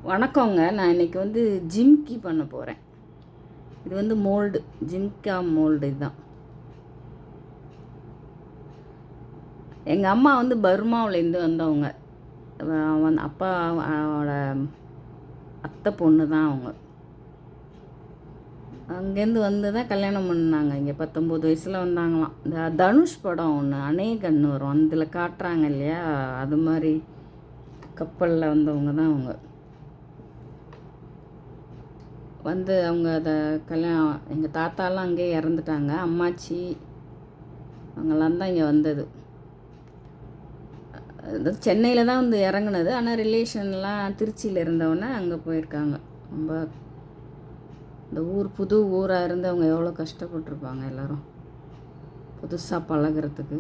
வணக்கங்க. நான் இன்றைக்கி வந்து ஜிம்கி பண்ண போகிறேன். இது வந்து மோல்டு, ஜிம்கா மோல்டு இதுதான். எங்கள் அம்மா வந்து பர்மாவிலேருந்து வந்தவங்க. அப்பாவோட அத்தை பொண்ணு தான் அவங்க. அங்கேருந்து வந்து தான் கல்யாணம் பண்ணாங்க. இங்கே 19 வயசில் வந்தாங்களாம். இந்த தனுஷ் படம் ஒன்று அநேகன்னு வரும், அதில் காட்டுறாங்க இல்லையா, அது மாதிரி கப்பலில் வந்தவங்க தான் அவங்க. வந்து அவங்க அதை கல்யாணம், எங்கள் தாத்தாலாம் அங்கேயே இறந்துட்டாங்க. அம்மாச்சி அவங்கெல்லாம் தான் இங்கே வந்தது. சென்னையில் தான் வந்து இறங்குனது. ஆனால் ரிலேஷன்லாம் திருச்சியில் இருந்தவொடனே அங்கே போயிருக்காங்க. ரொம்ப இந்த புது ஊராக இருந்தவங்க எவ்வளோ கஷ்டப்பட்டுருப்பாங்க எல்லோரும் புதுசாக பழகிறதுக்கு.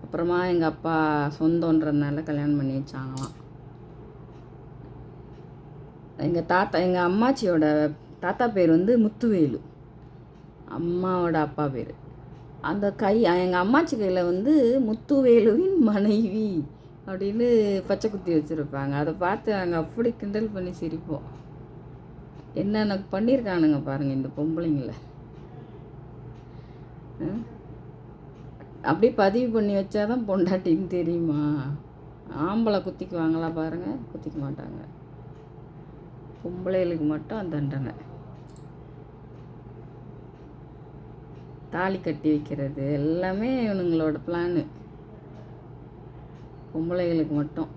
அப்புறமா எங்கள் அப்பா சொந்தன்றதுனால கல்யாணம் பண்ணி வச்சாங்களாம். எங்கள் அம்மாச்சியோட தாத்தா பேர் வந்து முத்துவேலு, அம்மாவோட அப்பா பேர். அந்த எங்கள் அம்மாச்சி கையில் வந்து முத்துவேலுவின் மனைவி அப்படின்னு பச்சை குத்தி வச்சுருப்பாங்க. அதை பார்த்து நாங்கள் அப்படி கிண்டல் பண்ணி சிரிப்போம். என்னென்ன பண்ணியிருக்கானுங்க பாருங்கள் இந்த பொம்பளைங்கள. அப்படியே பதிவு பண்ணி வச்சாதான் பொண்டாட்டின்னு தெரியுமா? ஆம்பளை குத்திக்குவாங்களா பாருங்கள், குத்திக்க மாட்டாங்க. பொம்பளைகளுக்கு மட்டும் தண்டனை. தாலி கட்டி வைக்கிறது எல்லாமே இவனுங்களோட பிளானு. பொம்பளைகளுக்கு மட்டும்